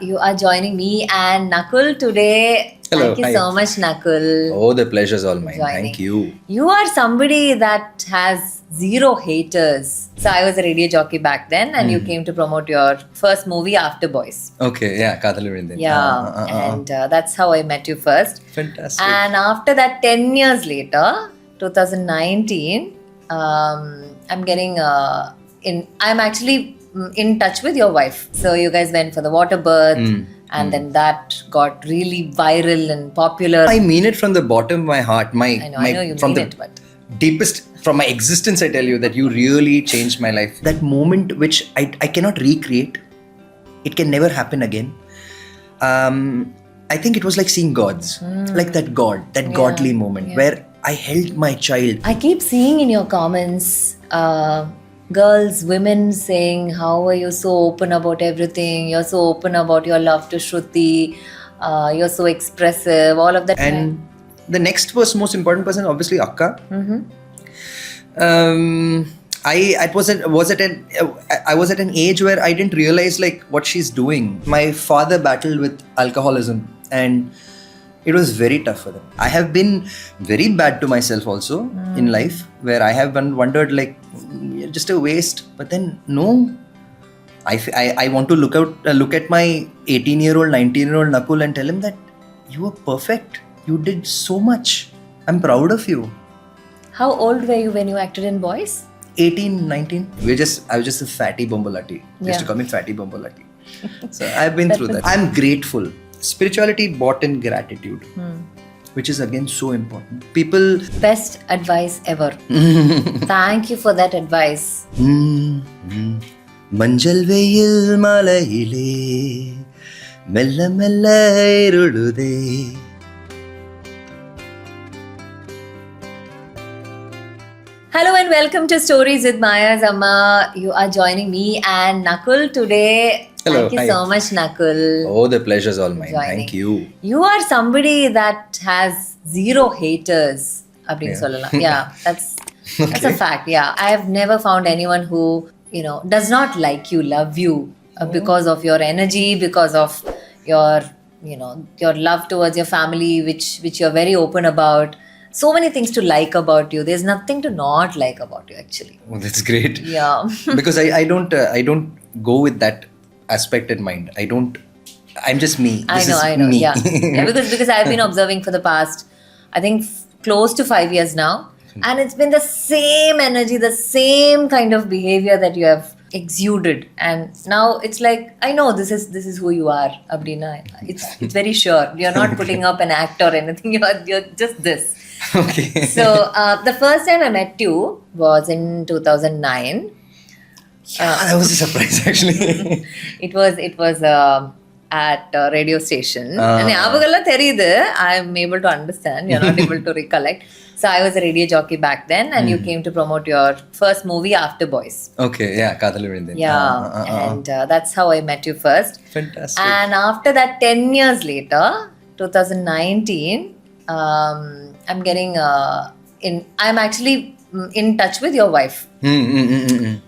You are joining me and Nakkhul today. Hello, Thank you hi. so much, Nakkhul. Oh, the pleasure's all mine. Joining. Thank you. You are somebody that has zero haters. So I was a radio jockey back then, and you came to promote your first movie after Boys. Okay, yeah, Kadhal Virindin. Yeah, and that's how I met you first. Fantastic. And after that, 10 years later, 2019, I'm getting I'm actually in touch with your wife. So you guys went for the water birth, and then that got really viral and popular. I mean it from the bottom of my heart. I know you from mean the it, but deepest, from my existence, I tell you that you really changed my life. That moment which I cannot recreate. It can never happen again. I think it was like seeing gods, like that godly moment where I held my child. I keep seeing in your comments, girls, women saying, how are you so open about everything? You're so open about your love to Shruti. You're so expressive, all of that. And the next most important person, obviously, Akka. I was at an age where I didn't realize like what she's doing. My father battled with alcoholism, and it was very tough for them. I have been very bad to myself also in life, where I have wondered like, you're just a waste. But then no, I want to look at my 18-year-old, 19-year-old Nakkhul and tell him that you were perfect. You did so much. I'm proud of you. How old were you when you acted in Boys? 18, 19. I was just a fatty bombolati. They used to call me fatty bombolati. So I've been through that. I'm grateful. Spirituality bought in gratitude, which is again so important. People. Best advice ever. Thank you for that advice. Manjal veyil malayile mella mella irudude. Hello and welcome to Stories with Maya's Amma. You are joining me and Nakkhul today. Hello, Thank you hi. so much, Nakkhul. Oh, the pleasure's all mine. Joining. Thank you. You are somebody that has zero haters. Yeah, that's a fact. Yeah, I have never found anyone who does not like you, love you because of your energy, because of your your love towards your family, which you're very open about. So many things to like about you. There's nothing to not like about you, actually. Oh, that's great. Yeah. Because I don't go with that aspect in mind. I'm just me. I know. Me. Yeah. Because I've been observing for the past, I think, close to 5 years now. And it's been the same energy, the same kind of behavior that you have exuded. And now it's like, I know this is who you are, Abdina. It's very sure. You're not putting up an act or anything. You're just this. Okay. So the first time I met you was in 2009. That was a surprise actually. It was at a radio station. And I'm able to understand. You're not able to recollect. So I was a radio jockey back then, and you came to promote your first movie after Boys. Okay, yeah, Kadhal Virindin. Yeah, and that's how I met you first. Fantastic. And after that, 10 years later, 2019, I'm getting I'm actually in touch with your wife.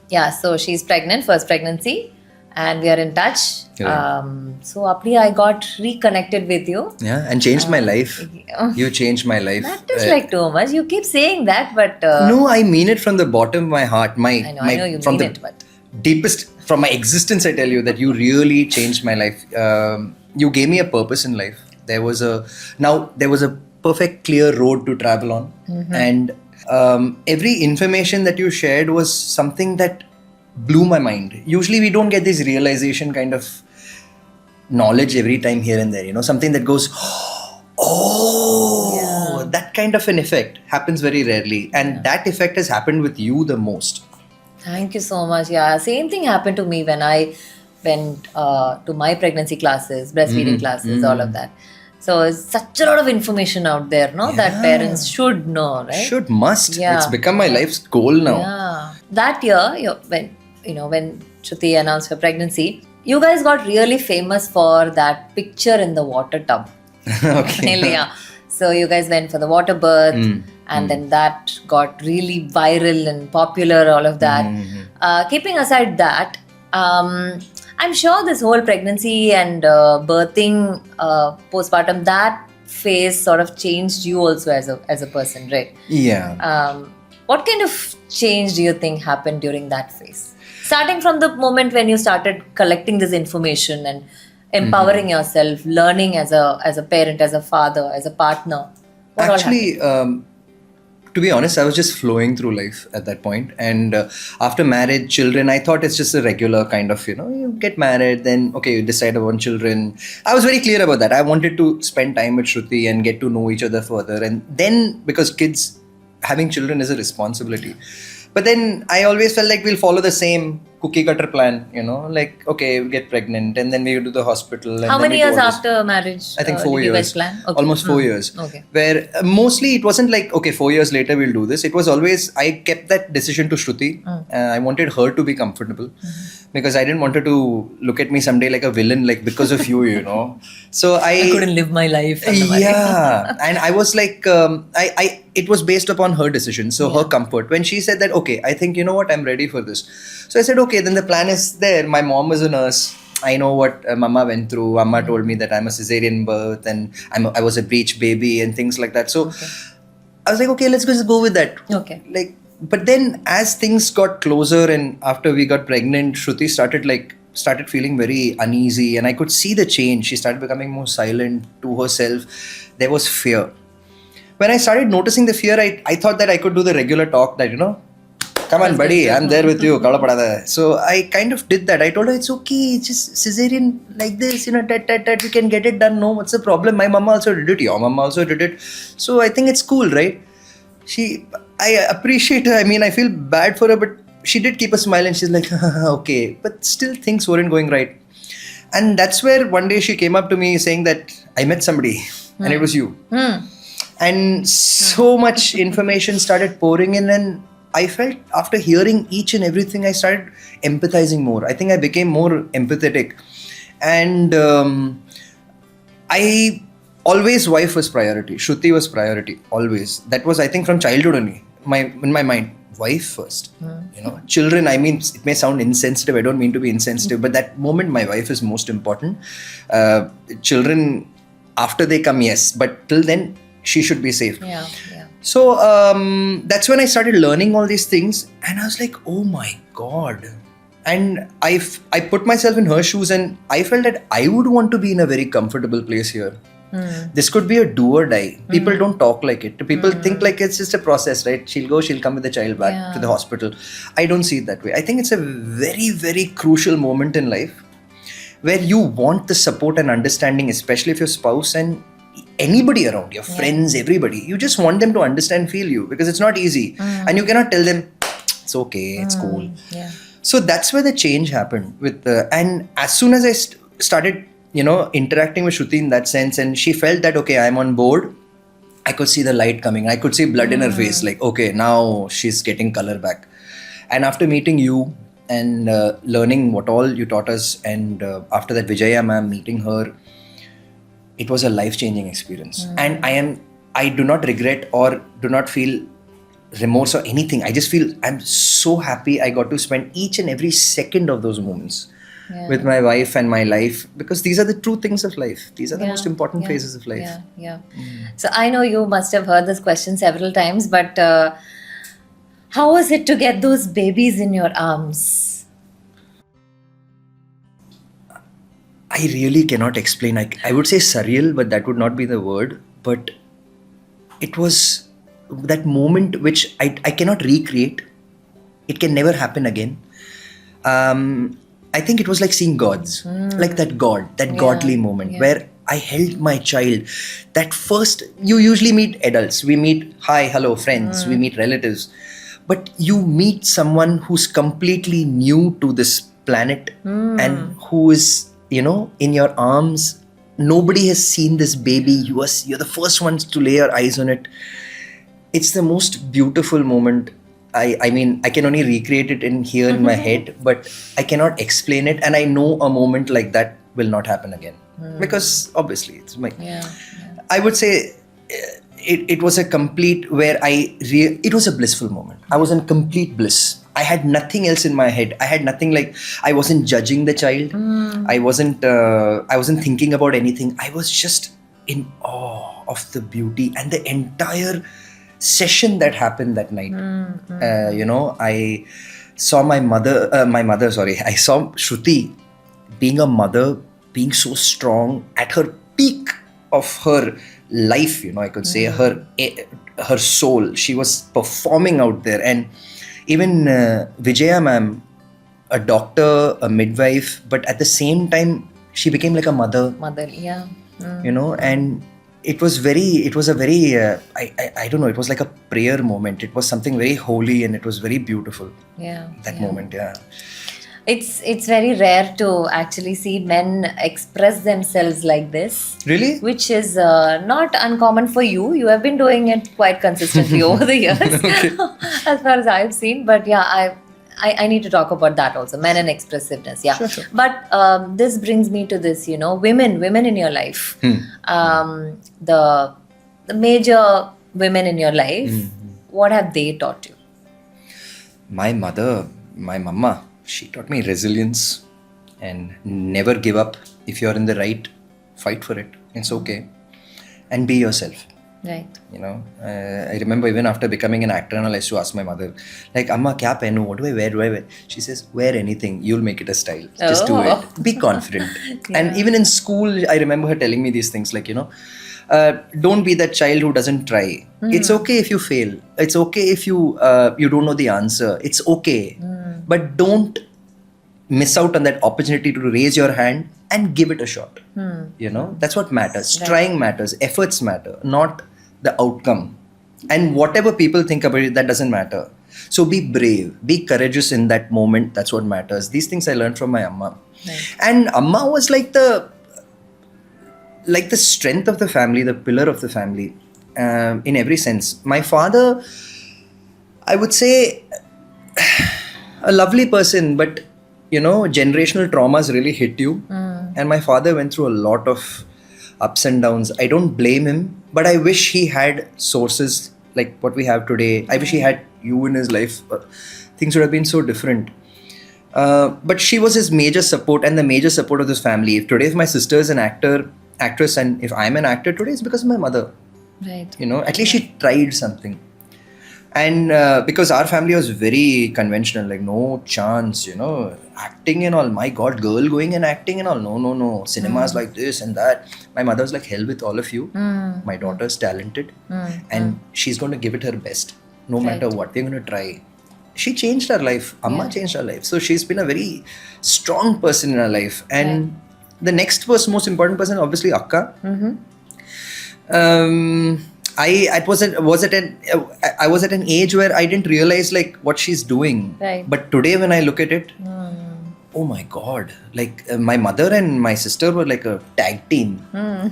Yeah, so she's pregnant, first pregnancy, and we are in touch. So Apri, I got reconnected with you. Yeah, and changed my life. You changed my life. That is like too much. You keep saying that, but no, I mean it from the bottom of my heart. I know you from mean the it, but deepest, from my existence, I tell you that you really changed my life. You gave me a purpose in life. There was a perfect, clear road to travel on, and every information that you shared was something that blew my mind. Usually we don't get this realization kind of knowledge every time here and there, something that goes, that kind of an effect happens very rarely, and that effect has happened with you the most. thank you so much. Yeah, same thing happened to me when I went to my pregnancy classes, breastfeeding classes, all of that. So it's such a lot of information out there, that parents should know, right? Must. Yeah. It's become my life's goal now. Yeah. That year, when Shruti announced her pregnancy, you guys got really famous for that picture in the water tub. Okay. Yeah. So you guys went for the water birth, and then that got really viral and popular, all of that. Keeping aside that, I'm sure this whole pregnancy and birthing, postpartum, that phase sort of changed you also as a person, right? Yeah. What kind of change do you think happened during that phase? Starting from the moment when you started collecting this information and empowering yourself, learning as a parent, as a father, as a partner. What all happened? Actually, to be honest, I was just flowing through life at that point. And after marriage, children, I thought it's just a regular kind of, you get married, then, okay, you decide upon children. I was very clear about that. I wanted to spend time with Shruti and get to know each other further. And then, because having children is a responsibility. But then I always felt like we'll follow the same cookie cutter plan, like, okay, we get pregnant and then we go to the hospital. And How then many we do years all this. after marriage? I think 4 did you guys years. plan? Okay. Almost 4 years. Okay. Where mostly it wasn't like, okay, 4 years later we'll do this. It was always, I kept that decision to Shruti. I wanted her to be comfortable because I didn't want her to look at me someday like a villain, like because of you. So I couldn't live my life. Yeah. And I was like, it was based upon her decision. So her comfort. When she said that, okay, I think, you know what, I'm ready for this. So I said, okay, then the plan is there. My mom was a nurse. I know what Mama went through. Mama told me that I'm a cesarean birth and I was a breech baby and things like that. So I was like, okay, let's just go with that. Okay. But then as things got closer and after we got pregnant, Shruti started feeling very uneasy and I could see the change. She started becoming more silent to herself. There was fear. When I started noticing the fear, I thought that I could do the regular talk that, come on, buddy, I'm there with you. So I kind of did that. I told her, it's okay, it's just cesarean like this, we can get it done. No, what's the problem? My mama also did it. Your mama also did it. So I think it's cool, right? I appreciate her. I mean, I feel bad for her, but she did keep a smile and she's like, okay. But still things weren't going right. And that's where one day she came up to me saying that I met somebody and it was you. And so much information started pouring in and I felt after hearing each and everything, I started empathizing more. I think I became more empathetic. And always wife was priority. Shruti was priority. Always. That was, I think, from childhood only. In my mind, wife first. Children, I mean, it may sound insensitive. I don't mean to be insensitive. But that moment, my wife is most important. Children, after they come, yes. But till then, she should be safe. Yeah. So that's when I started learning all these things and I was like, oh my God. And I put myself in her shoes and I felt that I would want to be in a very comfortable place here. This could be a do or die. People don't talk like it. People think like it's just a process, right? She'll come with the child back to the hospital. I don't see it that way. I think it's a very, very crucial moment in life where you want the support and understanding, especially if your spouse and anybody around, your friends, everybody, you just want them to understand, feel you, because it's not easy and you cannot tell them it's okay, it's cool. So that's where the change happened and as soon as I started interacting with Shruti in that sense and she felt that okay, I'm on board, I could see the light coming, I could see blood in her face, like okay, now she's getting color back. And after meeting you and learning what all you taught us and after that Vijaya ma'am, meeting her, it was a life-changing experience. And I do not regret or do not feel remorse or anything. I just feel I'm so happy I got to spend each and every second of those moments with my wife and my life, because these are the true things of life. These are the most important phases of life. So I know you must have heard this question several times, but how was it to get those babies in your arms? I really cannot explain. I would say surreal, but that would not be the word. But it was that moment which I cannot recreate. It can never happen again. I think it was like seeing gods, like that godly moment where I held my child. That first, you usually meet adults. We meet, hi, hello, friends. We meet relatives. But you meet someone who's completely new to this planet and who is, in your arms. Nobody has seen this baby. You're the first ones to lay your eyes on it. It's the most beautiful moment. I mean, I can only recreate it in my head, but I cannot explain it. And I know a moment like that will not happen again. Because obviously, it's I would say it was a complete where it was a blissful moment. I was in complete bliss. I had nothing else in my head. I had nothing, like, I wasn't judging the child. I wasn't thinking about anything. I was just in awe of the beauty and the entire session that happened that night. I saw I saw Shruti being a mother, being so strong at her peak of her life, I could say, her soul. She was performing out there. And even Vijaya ma'am, a doctor, a midwife, but at the same time, she became like a mother. Yeah. And it was a very, I don't know, it was like a prayer moment. It was something very holy and it was very beautiful. Yeah. That moment, yeah. It's very rare to actually see men express themselves like this. Really? Which is not uncommon for you. You have been doing it quite consistently over the years, as far as I've seen. But yeah, I need to talk about that also, men and expressiveness. Yeah. Sure. But this brings me to this, women in your life. The major women in your life, what have they taught you? My mother, my mama, she taught me resilience and never give up. If you're in the right, fight for it. It's okay. And be yourself. Right. I remember even after becoming an actor, I used to ask my mother, like, Amma, kya pehnu? What do I wear? She says, wear anything. You'll make it a style. Just do it. Be confident. Yeah. And even in school, I remember her telling me these things, like, don't be that child who doesn't try. It's okay if you fail. It's okay if you don't know the answer. It's okay. But don't miss out on that opportunity to raise your hand and give it a shot. That's what matters. Right. Trying matters. Efforts matter, not the outcome. And whatever people think about it, that doesn't matter. So be brave, be courageous in that moment. That's what matters. These things I learned from my Amma. Right. And Amma was like the strength of the family, the pillar of the family, in every sense. My father, I would say, a lovely person, but generational traumas really hit you. And my father went through a lot of ups and downs. I don't blame him, but I wish he had sources like what we have today. I wish he had you in his life. Things would have been so different. But she was his major support and the major support of this family. If my sister is an actress, and if I'm an actor today, it's because of my mother. Right. At least she tried something. And because our family was very conventional, like, no chance, acting and all. My God, girl going and acting and all. No. Cinemas like this and that. My mother was like, hell with all of you. My daughter's talented and she's going to give it her best. No matter what, we're going to try. She changed her life. Amma changed her life. So she's been a very strong person in her life. And the next person, most important person, obviously, Akka. I was at an age where I didn't realize like what she's doing. Right. But today when I look at it, oh my God, like my mother and my sister were like a tag team.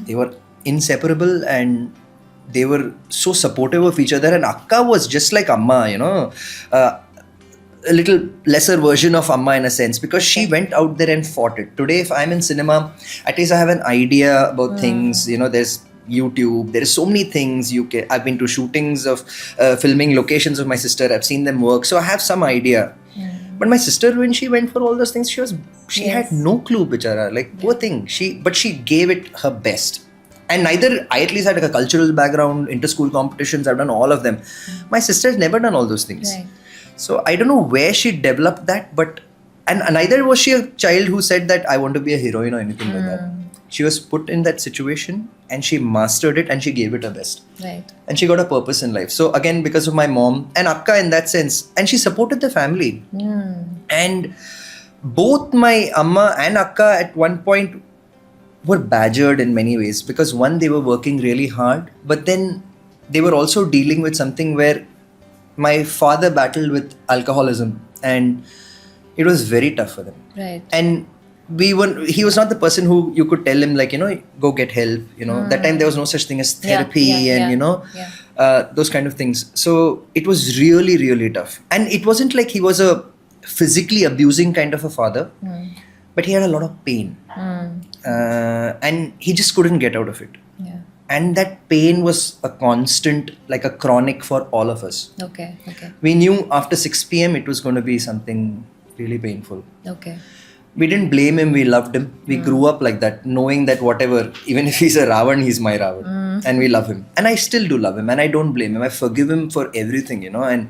They were inseparable and they were so supportive of each other. And Akka was just like Amma, a little lesser version of Amma in a sense, because she went out there and fought it. Today, if I'm in cinema, at least I have an idea about things. There's YouTube, there is so many things I've been to shootings of filming locations of my sister. I've seen them work, so I have some idea. But my sister, when she went for all those things, she had no clue, bichara. Like, poor thing. But she gave it her best. And I at least had like a cultural background, inter-school competitions. I've done all of them. My sister's never done all those things. Right. So I don't know where she developed that, but and neither was she a child who said that I want to be a heroine or anything like that. She was put in that situation and she mastered it and she gave it her best. Right. And she got a purpose in life. So again, because of my mom and Akka in that sense, and she supported the family. And both my Amma and Akka at one point were badgered in many ways, because one, they were working really hard, but then they were also dealing with something where my father battled with alcoholism and it was very tough for them. Right. And he was not the person who you could tell him, like, go get help. That time there was no such thing as therapy those kind of things. So it was really, really tough. And it wasn't like he was a physically abusing kind of a father, but he had a lot of pain. And he just couldn't get out of it. Yeah. And that pain was a constant, like a chronic for all of us. Okay. Okay. We knew after 6 p.m. it was going to be something really painful. Okay. We didn't blame him, we loved him. We grew up like that, knowing that whatever, even if he's a Ravan, he's my Ravan. And we love him. And I still do love him, and I don't blame him. I forgive him for everything, you know, and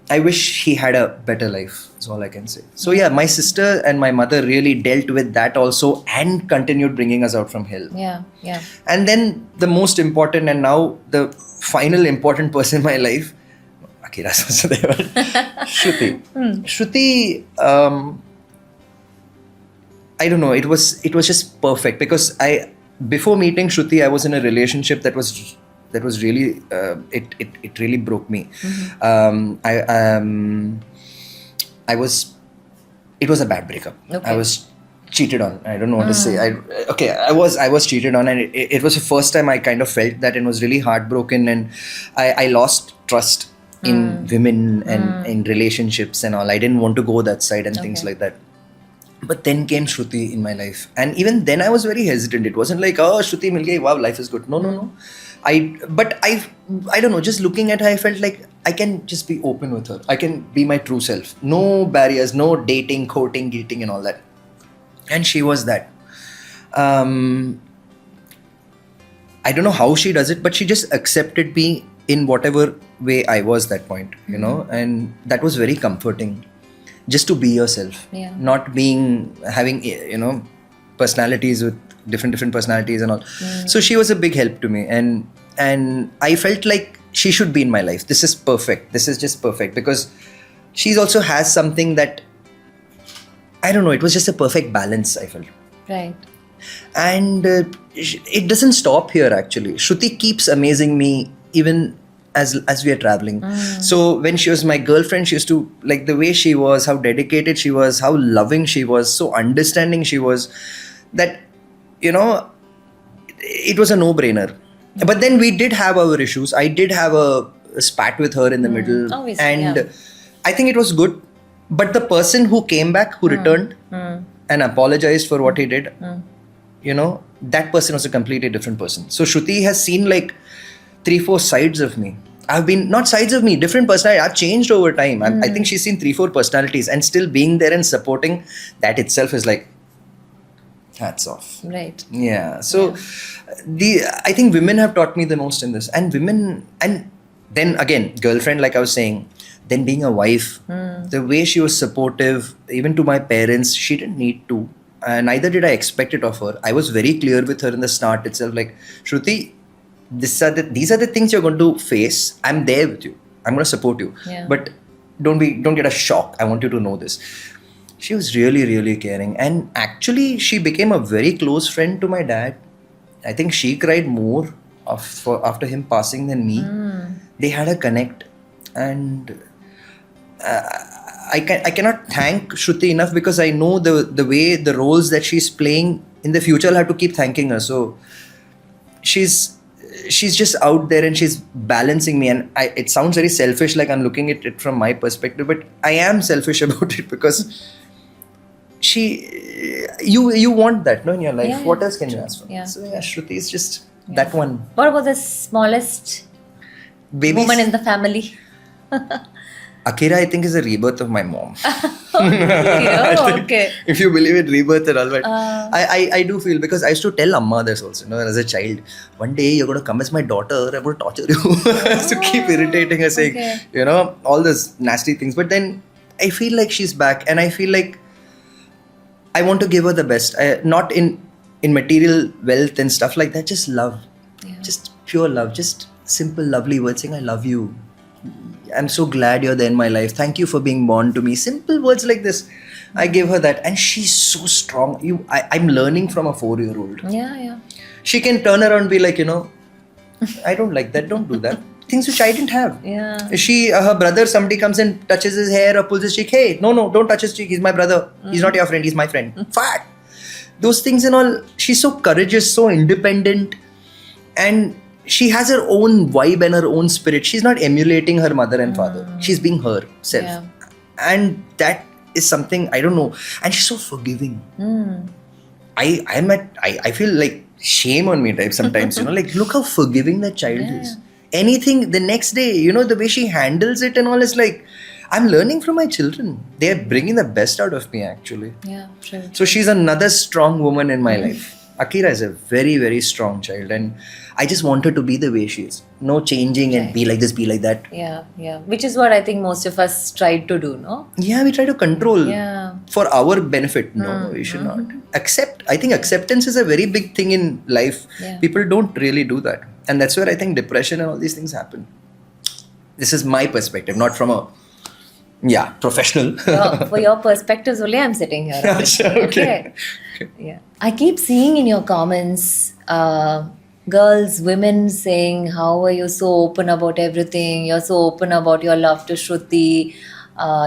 I wish he had a better life, is all I can say. So yeah, my sister and my mother really dealt with that also and continued bringing us out from hell. Yeah. Yeah. And then the most important and now the final important person in my life, Akira Sasudeva, Shruti. Shruti, I don't know, it was just perfect because before meeting Shruti, I was in a relationship that was really it really broke me. It was a bad breakup. Okay. I was cheated on. I don't know what to say. I was cheated on, and it was the first time I kind of felt that and was really heartbroken, and I lost trust in women and in relationships and all. I didn't want to go that side and things like that. But then came Shruti in my life, and even then I was very hesitant. It wasn't like, oh, Shruti mil gayi, wow, life is good. No. I don't know, just looking at her, I felt like I can just be open with her. I can be my true self. No barriers, no dating, courting, guilting and all that. And she was that. I don't know how she does it, but she just accepted me in whatever way I was that point, you know, and that was very comforting. Just to be yourself, not having, you know, personalities with different personalities and all. So she was a big help to me, and I felt like she should be in my life. This is perfect. This is just perfect because she also has something that, I don't know, it was just a perfect balance, I felt. Right. And it doesn't stop here actually. Shruti keeps amazing me even as we are traveling. So when she was my girlfriend, she used to, like, the way she was, how dedicated she was, how loving she was, so understanding she was, that, you know, it was a no-brainer. But then we did have our issues. I did have a spat with her in the middle. Always, and I think it was good. But the person who came back, who returned and apologized for what he did, you know, that person was a completely different person. So Shruti has seen like 3-4 sides of me. I've been, not sides of me, different personalities. I've changed over time. I think she's seen 3-4 personalities, and still being there and supporting, that itself is like, hats off. Right. Yeah. So I think women have taught me the most in this. And women, and then again, girlfriend, like I was saying, then being a wife, the way she was supportive, even to my parents, she didn't need to. Neither did I expect it of her. I was very clear with her in the start itself, like, Shruti, these are the things you're going to face. I'm there with you. I'm going to support you. Yeah. But don't get a shock. I want you to know this. She was really, really caring. And actually, she became a very close friend to my dad. I think she cried more after him passing than me. They had a connect. And I cannot thank Shruti enough, because I know the way, the roles that she's playing in the future, I'll have to keep thanking her. So she's just out there and she's balancing me. And it sounds very selfish, like I'm looking at it from my perspective, but I am selfish about it, because you want that, no, in your life. What else can you ask for? So Shruti is just that one. What about the smallest woman in the family? Akira, I think, is a rebirth of my mom. Okay. If you believe it, rebirth and all that. I do feel, because I used to tell Amma this also, you know, as a child, one day you're going to come as my daughter, I'm going to torture you. I used to keep irritating her, saying, you know, all those nasty things. But then I feel like she's back, and I feel like I want to give her the best. Not in material wealth and stuff like that, just love. Just pure love. Just simple, lovely words saying, I love you. I'm so glad you're there in my life. Thank you for being born to me. Simple words like this. I gave her that. And she's so strong. I'm learning from a 4-year-old. Yeah. She can turn around and be like, you know, I don't like that. Don't do that. Things which I didn't have. Yeah. Her brother, somebody comes and touches his hair or pulls his cheek. Hey, no, don't touch his cheek. He's my brother. He's not your friend. He's my friend. Fact. Those things and all. She's so courageous, so independent. And she has her own vibe and her own spirit. She's not emulating her mother and father. She's being herself. Yeah. And that is something, I don't know. And she's so forgiving. I feel like shame on me type sometimes, like look how forgiving that child is. Anything the next day, the way she handles it and all is like, I'm learning from my children. They're bringing the best out of me actually. Yeah, true. So she's another strong woman in my life. Akira is a very, very strong child, and I just want her to be the way she is. No changing and be like this, be like that. Yeah. Which is what I think most of us tried to do, no? Yeah, we try to control Yeah. for our benefit. No, we should not. Accept. I think acceptance is a very big thing in life. Yeah. People don't really do that. And that's where I think depression and all these things happen. This is my perspective, not from a professional. For your perspectives only, I'm sitting here. Okay. Yeah. I keep seeing in your comments, girls, women saying, how are you so open about everything? You're so open about your love to Shruti.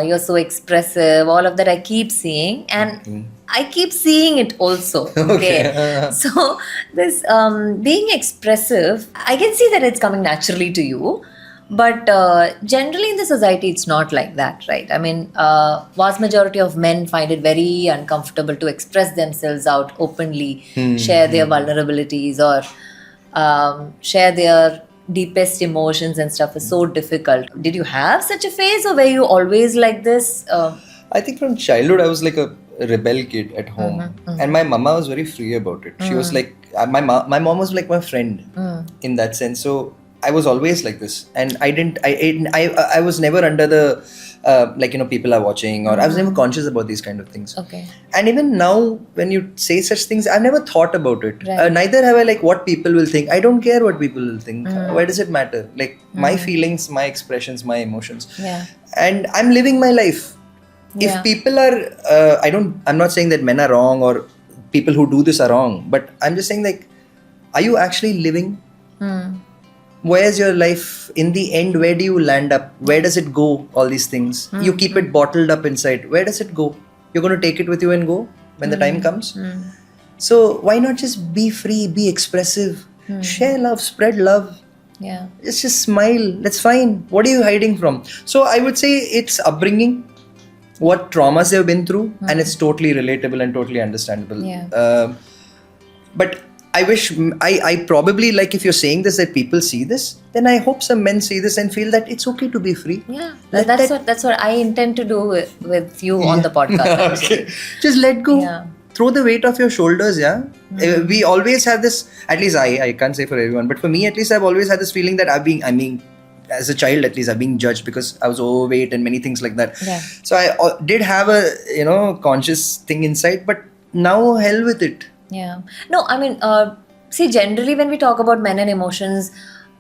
You're so expressive. All of that I keep seeing. And I keep seeing it also. Okay. So this being expressive, I can see that it's coming naturally to you. But generally in the society, it's not like that, right? I mean, vast majority of men find it very uncomfortable to express themselves out openly, share their vulnerabilities or share their deepest emotions and stuff is so difficult. Did you have such a phase or were you always like this? I think from childhood, I was like a rebel kid at home. And my mama was very free about it. She was like, my mom was like my friend in that sense. So I was always like this, and I was never under the people are watching, or I was never conscious about these kind of things. Okay. And even now, when you say such things, I've never thought about it. Right. Neither have I like what people will think. I don't care what people will think. Why does it matter? Like my feelings, my expressions, my emotions. Yeah. And I'm living my life. Yeah. If people are, I'm not saying that men are wrong or people who do this are wrong, but I'm just saying like, are you actually living? Where's your life in the end? Where do you land up? Where does it go? All these things. You keep it bottled up inside. Where does it go? You're going to take it with you and go when the time comes. So why not just be free, be expressive, share love, spread love. Yeah. Just smile. That's fine. What are you hiding from? So I would say it's upbringing, what traumas they've been through, and it's totally relatable and totally understandable. Yeah. But I wish, I probably, like if you're saying this, that people see this, then I hope some men see this and feel that it's okay to be free. Yeah, that's what I intend to do with you on the podcast. Okay. Just let go. Yeah. Throw the weight off your shoulders, We always have this, at least I can't say for everyone, but for me at least I've always had this feeling that I'm being as a child at least, I'm being judged because I was overweight and many things like that. Yeah. So I did have a, conscious thing inside, but now hell with it. Yeah. No, I mean, see, generally when we talk about men and emotions,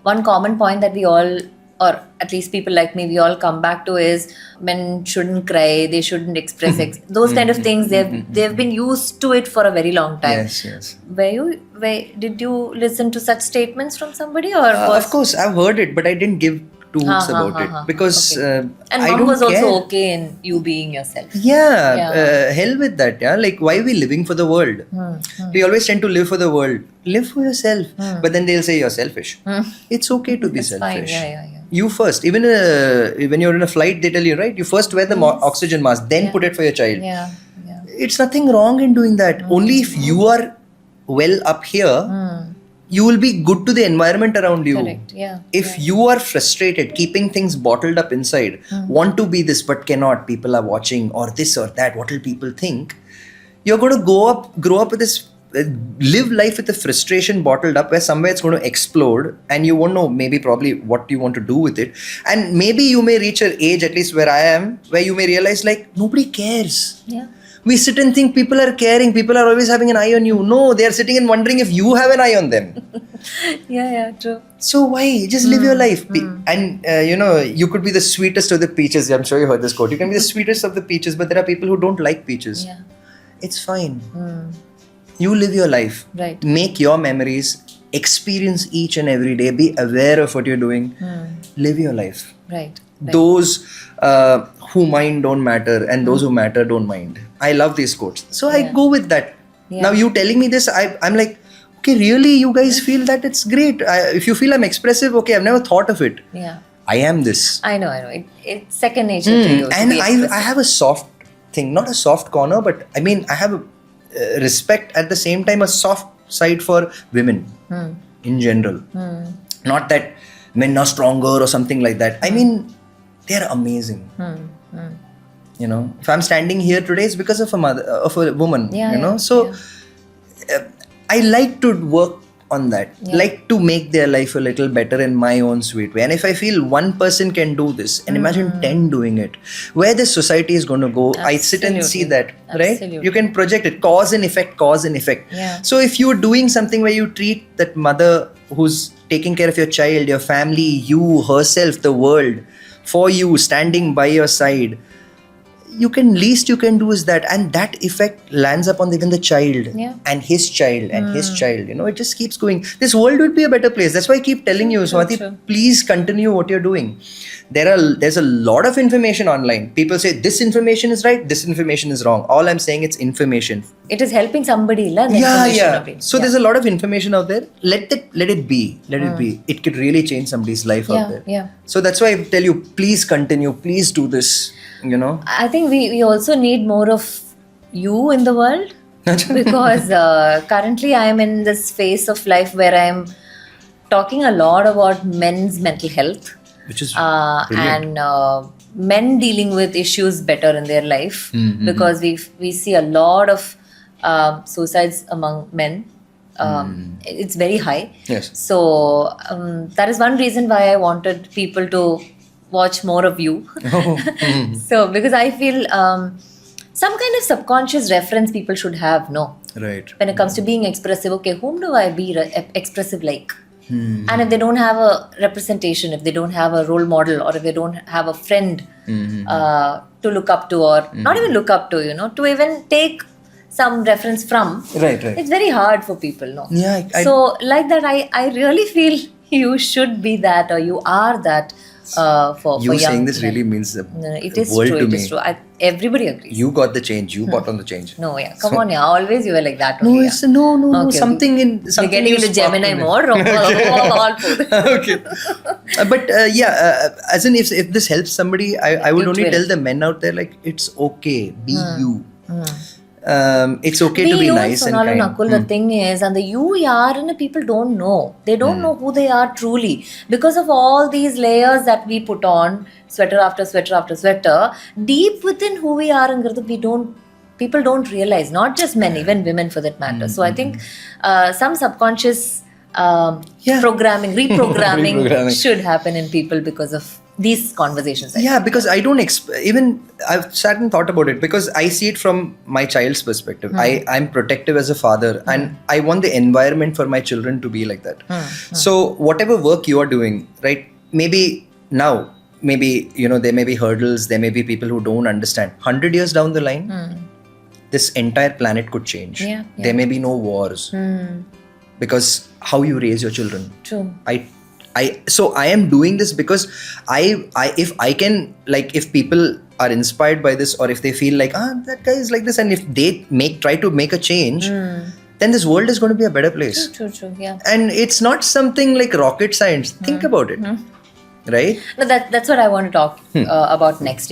one common point that we all, or at least people like me, we all come back to is men shouldn't cry, they shouldn't express those kind of things. They've been used to it for a very long time. Yes. Did you listen to such statements from somebody, or of course I've heard it, but I didn't give two hoots about it because and I mom don't was care. also okay in you being yourself. Hell with that. Like, why are we living for the world? We always tend to live for the world. Live for yourself. But then they'll say you're selfish. It's okay to be selfish. Fine. Yeah. You first. Even when you're in a flight, they tell you, right? You first wear the oxygen mask, then put it for your child. Yeah. It's nothing wrong in doing that. Only if you are well up here, you will be good to the environment around you. Correct. Yeah. If you are frustrated, keeping things bottled up inside, want to be this but cannot, people are watching, or this or that, what will people think? You're going to grow up with this, live life with the frustration bottled up, where somewhere it's going to explode and you won't know probably what you want to do with it. And maybe you may reach an age, at least where I am, where you may realize like nobody cares. Yeah. We sit and think people are caring, people are always having an eye on you. No, they are sitting and wondering if you have an eye on them. Yeah, true. So why? Just live your life. And you could be the sweetest of the peaches. I'm sure you heard this quote. You can be the sweetest of the peaches, but there are people who don't like peaches. Yeah. It's fine. You live your life. Right. Make your memories. Experience each and every day. Be aware of what you're doing. Live your life. Right. Those who mind don't matter, and those who matter don't mind. I love these quotes. So I go with that. Yeah. Now you telling me this, I'm like, okay, really? You guys feel that? It's great. If you feel I'm expressive, okay, I've never thought of it. Yeah. I am this. I know. It's second nature to you. And I have a soft thing, not a soft corner, but I mean, I have a respect at the same time, a soft side for women in general. Not that men are stronger or something like that. I mean, they're amazing. You know, if I'm standing here today, it's because of a woman. Yeah, you know, yeah, so I like to work on that. Like to make their life a little better in my own sweet way. And if I feel one person can do this, and imagine 10 doing it, where this society is going to go, I sit and see that, right? Absolutely. You can project it, cause and effect, cause and effect. Yeah. So if you're doing something where you treat that mother who's taking care of your child, your family, you, herself, the world, for you, standing by your side, least you can do is that, and that effect lands upon even the child and his child and his child. You know, it just keeps going. This world would be a better place. That's why I keep telling you, Swati, please continue what you're doing. There's a lot of information online. People say this information is right, this information is wrong. All I'm saying, it's information. It is helping somebody. So there's a lot of information out there. Let it be. It could really change somebody's life out there. Yeah. So that's why I tell you, please continue. Please do this. You know. I think we also need more of you in the world, because currently I am in this phase of life where I am talking a lot about men's mental health, which is and men dealing with issues better in their life, because we see a lot of suicides among men. It's very high. Yes. So that is one reason why I wanted people to watch more of you. So because I feel some kind of subconscious reference people should have, right, when it comes to being expressive. Okay, whom do I be expressive like? And if they don't have a representation, if they don't have a role model, or if they don't have a friend to look up to, or not even look up to, to even take some reference from, right, it's very hard for people. Yeah. So like that, I really feel you should be that, or you are that. For you young saying this men. really means the It is world true. to It me. is true. Everybody agrees. You got the change. You bought on the change. No, yeah. Come on, yeah. Always you were like that. No, Only, it's no. Okay, Something okay. in something. You're getting you into sparked Gemini in it. more. All Okay. But as in, if this helps somebody, I would only tell the men out there, like, it's okay. Be you. It's okay to be nice and kind. Nakkhul, the thing is, and the you yaar, people don't know. They don't know who they are truly, because of all these layers that we put on, sweater after sweater after sweater. Deep within who we are, people don't realize. Not just men, even women for that matter. So I think some subconscious reprogramming should happen in people because of these conversations. Because I don't I've sat and thought about it, because I see it from my child's perspective. I'm protective as a father, and I want the environment for my children to be like that. So whatever work you are doing, right, maybe now, there may be hurdles, there may be people who don't understand. 100 years down the line, this entire planet could change. There may be no wars, because how you raise your children. True. So I am doing this because if I can, like, if people are inspired by this, or if they feel like, that guy is like this, and if they try to make a change, then this world is going to be a better place. True, yeah. And it's not something like rocket science. Think about it. Right? No, that's what I want to talk about next.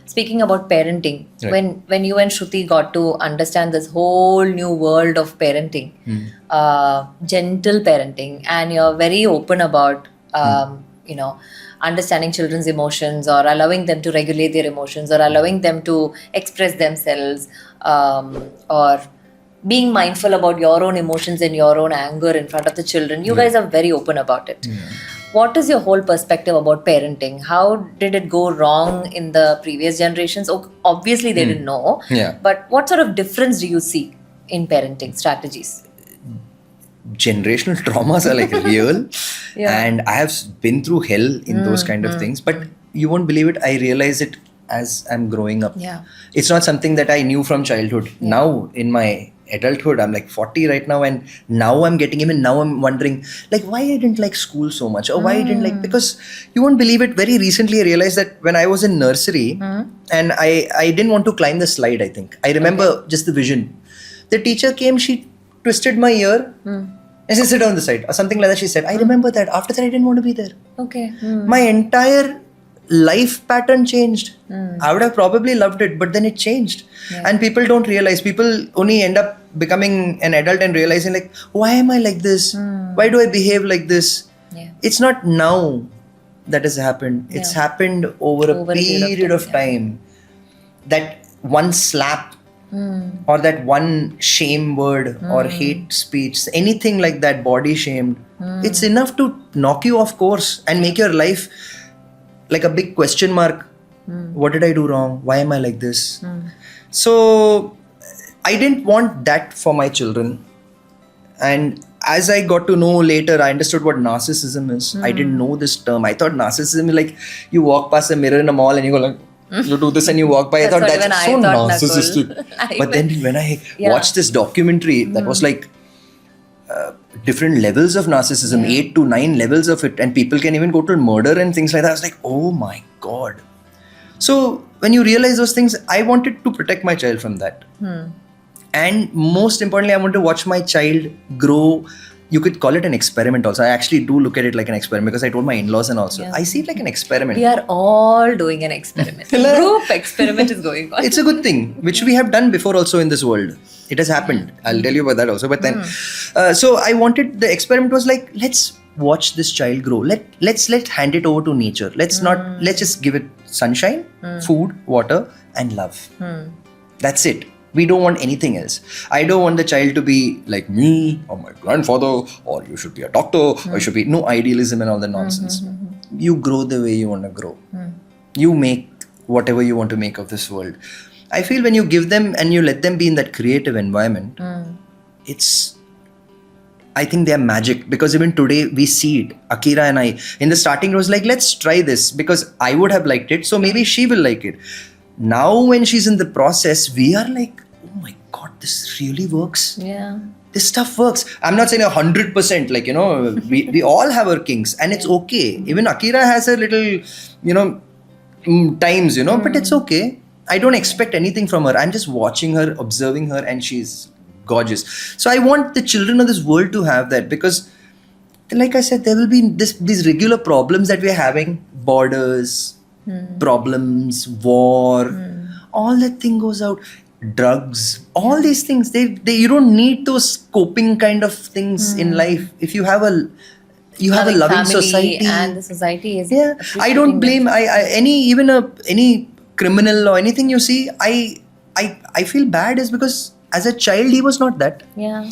Speaking about parenting, Right. when you and Shruti got to understand this whole new world of parenting, gentle parenting, and you're very open about understanding children's emotions, or allowing them to regulate their emotions, or allowing them to express themselves, or being mindful about your own emotions and your own anger in front of the children. You guys are very open about it. What is your whole perspective about parenting? How did it go wrong in the previous generations? Obviously, they didn't know. Yeah. But what sort of difference do you see in parenting strategies? Generational traumas are like real. And I have been through hell in those kind of things. But you won't believe it, I realize it as I'm growing up. It's not something that I knew from childhood. Now, in my adulthood, I'm like 40 right now, and now I'm wondering, like, why I didn't like school so much, or why I didn't like, because you won't believe it, very recently I realized that when I was in nursery, and I didn't want to climb the slide, I think. I remember just the vision. The teacher came, she twisted my ear, and she said, sit on the side, or something like that she said. I remember that. After that, I didn't want to be there. Okay. My entire life pattern changed. I would have probably loved it, but then it changed. And people don't realize. People only end up becoming an adult and realizing like, why am I like this? Why do I behave like this? Yeah. It's not now that has happened. It's happened over a period of time. That one slap or that one shame word or hate speech, anything like that, body shamed, it's enough to knock you off course and make your life like a big question mark. What did I do wrong? Why am I like this? So I didn't want that for my children. And as I got to know later, I understood what narcissism is. I didn't know this term. I thought narcissism is like you walk past a mirror in a mall and you go like, you do this and you walk by. I thought that's so narcissistic. But then when I watched this documentary, that was like different levels of narcissism, 8 to 9 levels of it, and people can even go to murder and things like that. I was like, oh my God. So when you realize those things, I wanted to protect my child from that. And most importantly, I want to watch my child grow. You could call it an experiment also. I actually do look at it like an experiment because I told my in-laws and also. I see it like an experiment. We are all doing an experiment. Group experiment is going on. It's a good thing, which we have done before also in this world. It has happened. I'll tell you about that also. But then, so I wanted, the experiment was like, let's watch this child grow. Let's hand it over to nature. Let's just give it sunshine, food, water, and love. That's it. We don't want anything else. I don't want the child to be like me or my grandfather, or you should be a doctor, or you should be no idealism and all the nonsense. You grow the way you want to grow. You make whatever you want to make of this world. I feel when you give them and you let them be in that creative environment, I think they're magic, because even today we see it. Akira and I, in the starting, it was like, let's try this because I would have liked it, so maybe she will like it. Now when she's in the process, we are like, oh my God, this really works. Yeah. This stuff works. I'm not saying 100%, like, we all have our kinks and it's okay. Even Akira has a little, times, but it's okay. I don't expect anything from her. I'm just watching her, observing her, and she's gorgeous. So I want the children of this world to have that, because like I said, there will be these regular problems that we're having, borders, problems, war, all that thing goes out, drugs, all these things, you don't need those coping kind of things in life. If you have a loving society, and the society is I don't blame any criminal or anything you see. I feel bad is because as a child he was not that.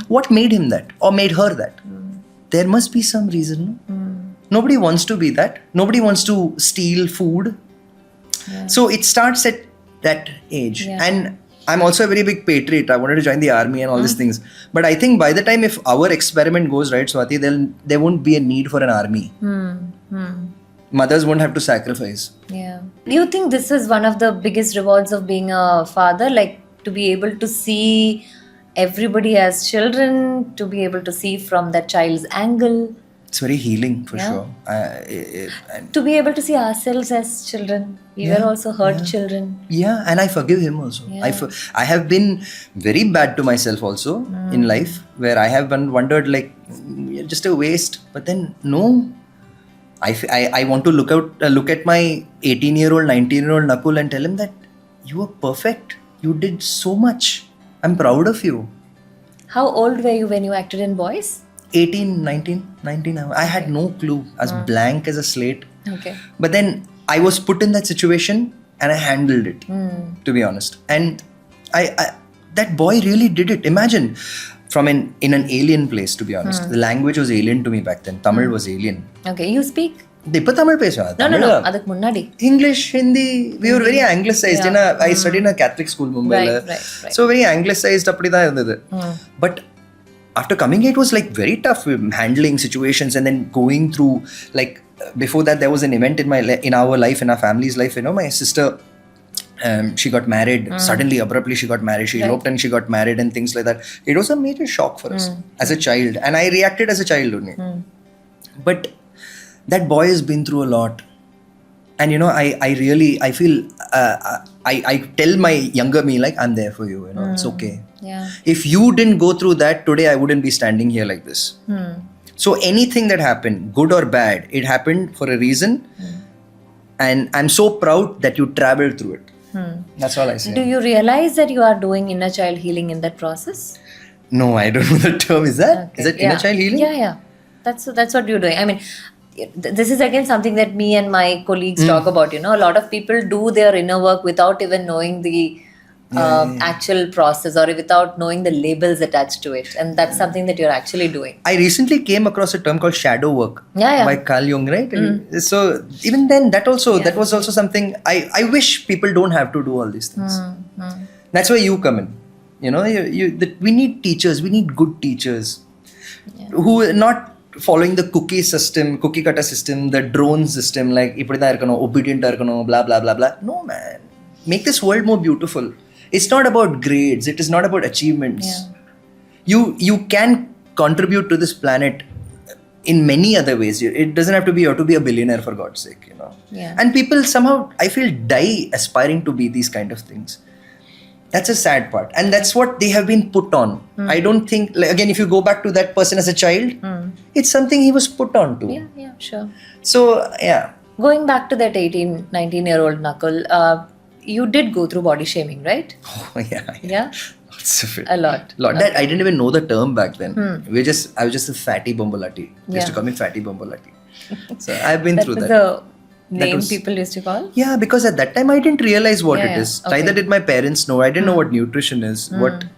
What made him that or made her that? There must be some reason. Nobody wants to be that. Nobody wants to steal food. So it starts at that age. And I'm also a very big patriot. I wanted to join the army and all these things. But I think by the time if our experiment goes right, Swati, there won't be a need for an army. Mothers won't have to sacrifice. Yeah. Do you think this is one of the biggest rewards of being a father? Like to be able to see everybody as children, to be able to see from that child's angle? It's very healing for sure. To be able to see ourselves as children. We were also hurt children. Yeah, and I forgive him also. I have been very bad to myself also in life, where I have wondered like, you're just a waste. But then no, I want to look at my 18-year-old, 19-year-old Nakkhul and tell him that you were perfect. You did so much. I'm proud of you. How old were you when you acted in Boys? 18, 19. I had no clue. I was blank as a slate. Okay. But then I was put in that situation and I handled it, to be honest. And I that boy really did it. Imagine, in an alien place, to be honest. The language was alien to me back then. Tamil was alien. Okay, you speak? Tamil peswa. No. Adak munnadi. English, Hindi. We were very anglicized. I studied in a Catholic school, Mumbai. Right. So very anglicized. But after coming here, it was like very tough handling situations and then going through, like, before that there was an event in our life, in our family's life. My sister, she got married suddenly, abruptly. She got married. She eloped and she got married and things like that. It was a major shock for us as a child, and I reacted as a child only. But that boy has been through a lot, and I feel I tell my younger me, like, I'm there for you. It's okay. Yeah. If you didn't go through that, today I wouldn't be standing here like this. So anything that happened, good or bad, it happened for a reason. And I'm so proud that you traveled through it. That's all I say. Do you realize that you are doing inner child healing in that process? No, I don't know the term. Is that? Okay. Is it inner child healing? Yeah. That's what you're doing. I mean, this is again something that me and my colleagues talk about. You know, a lot of people do their inner work without even knowing the actual process or without knowing the labels attached to it, and that's something that you're actually doing. I recently came across a term called shadow work by Carl Jung, right? So even then, that was also something I wish people don't have to do all these things. That's where you come in. You know, we need teachers. We need good teachers who are not following the cookie cutter system, the drone system, like obedient, blah blah blah blah. No, man, make this world more beautiful. It's not about grades. It is not about achievements. You can contribute to this planet in many other ways. It doesn't have to be to be a billionaire, for God's sake, you know. And people somehow, I feel, die aspiring to be these kind of things. That's a sad part, and that's what they have been put on. I don't think, like, again, if you go back to that person as a child, it's something he was put on to. Yeah, sure. So Going back to that 18-19-year-old Nakkhul, you did go through body shaming, right? Oh, yeah. Yeah? Lots of it. A lot. That I didn't even know the term back then. I was just a fatty bombolati. They used to call me fatty bombolati. So I've been through that. The name people used to call? Yeah, because at that time I didn't realize what it is. Okay. Neither did my parents know. I didn't know what nutrition is.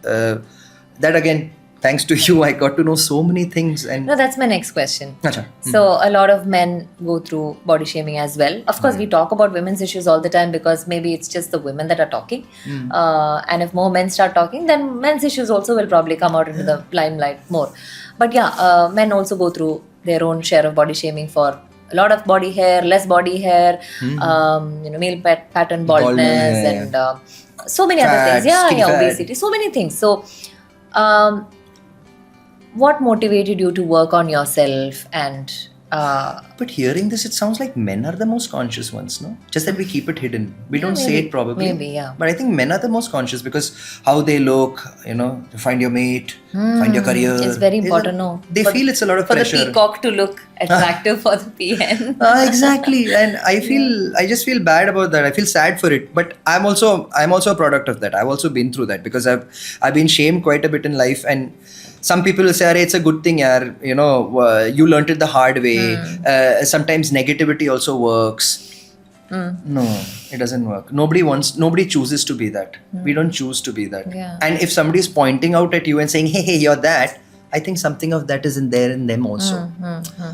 That again, thanks to you, I got to know so many things. And No, that's my next question. Achha. So a lot of men go through body shaming as well. Of course, we talk about women's issues all the time because maybe it's just the women that are talking. And if more men start talking, then men's issues also will probably come out into the limelight more. But men also go through their own share of body shaming for a lot of body hair, less body hair, male pattern baldness, and so many other things. Obesity, so many things. So, what motivated you to work on yourself? And but hearing this, it sounds like men are the most conscious ones, no? Just that we keep it hidden. We don't say it probably. Maybe, yeah. But I think men are the most conscious because how they look, to find your mate, find your career. It's very important, no? They feel it's a lot of pressure. For the peacock to look attractive for the PN. Exactly. And I just feel bad about that. I feel sad for it. But I'm also a product of that. I've also been through that because I've been shamed quite a bit in life. And some people will say, "Arey, it's a good thing, yaar. You learnt it the hard way." Sometimes negativity also works. No, it doesn't work. Nobody chooses to be that. We don't choose to be that. Yeah. And if somebody is pointing out at you and saying, "Hey, you're that," I think something of that is in them also.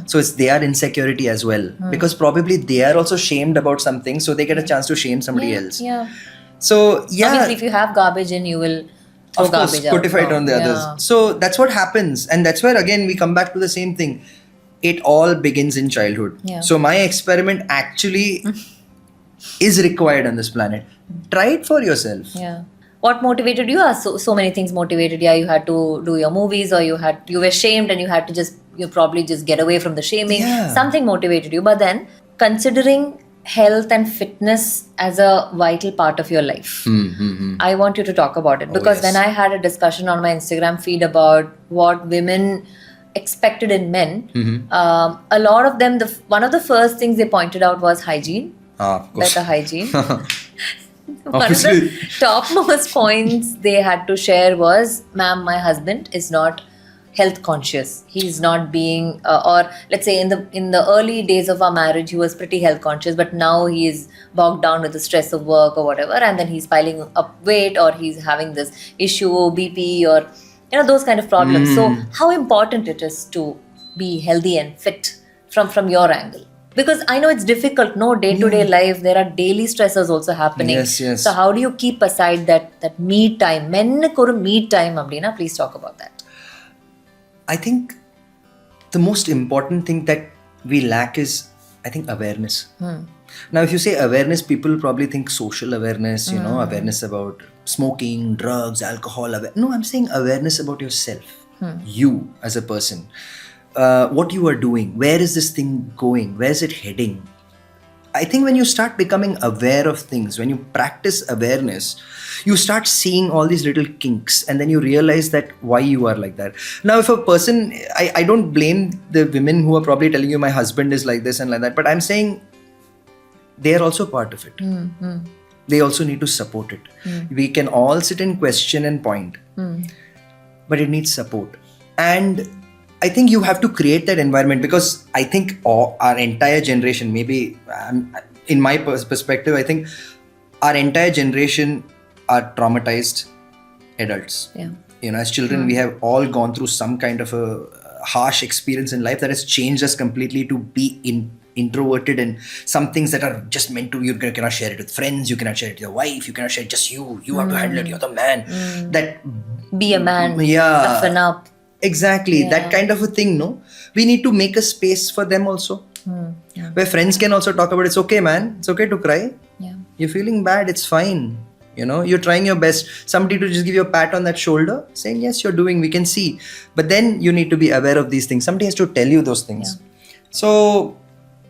So it's their insecurity as well. Because probably they are also shamed about something, so they get a chance to shame somebody else. Yeah. So yeah. Obviously, if you have garbage in, you will throw Of course, garbage out. put it on the others. So that's what happens. And that's where, again, we come back to the same thing. It all begins in childhood. Yeah. So my experiment actually is required on this planet. Try it for yourself. Yeah. What motivated you? So many things motivated you. You had to do your movies, or you were shamed and you had to you probably just get away from the shaming. Yeah. Something motivated you. But then, considering health and fitness as a vital part of your life, I want you to talk about it. Because when I had a discussion on my Instagram feed about what women expected in men, a lot of them, one of the first things they pointed out was hygiene. Of course. Better hygiene. One of the topmost points they had to share was, "Ma'am, my husband is not health conscious. He's not being, or let's say in the early days of our marriage, he was pretty health conscious, but now he is bogged down with the stress of work or whatever, and then he's piling up weight, or he's having this issue, BP, or those kind of problems." So how important it is to be healthy and fit from your angle? Because I know it's difficult, no, day-to-day life, there are daily stressors also happening. Yes. So how do you keep aside that me time? Mennu me time, Abdina, please talk about that. I think the most important thing that we lack is, I think, awareness. Now, if you say awareness, people probably think social awareness, awareness about smoking, drugs, alcohol. No, I'm saying awareness about yourself, you as a person. What you are doing, where is this thing going, where is it heading? I think when you start becoming aware of things, when you practice awareness, you start seeing all these little kinks, and then you realize that why you are like that. Now, if a person, I don't blame the women who are probably telling you my husband is like this and like that, but I'm saying they are also part of it. They also need to support it. We can all sit and question and point, but it needs support. And I think you have to create that environment, because I think our entire generation, maybe in my perspective, I think our entire generation are traumatized adults. Yeah. You know, as children, we have all gone through some kind of a harsh experience in life that has changed us completely to be introverted, and some things that are just meant to, you cannot share it with friends, you cannot share it with your wife, you cannot share it just you have to handle it, you're the man. That Be a man. Yeah. Toughen up. Exactly. That kind of a thing, no? We need to make a space for them also. Where friends can also talk about, it's okay, man. It's okay to cry. Yeah. You're feeling bad. It's fine. You know, you're trying your best. Somebody to just give you a pat on that shoulder saying, yes, you're doing, we can see. But then you need to be aware of these things. Somebody has to tell you those things. So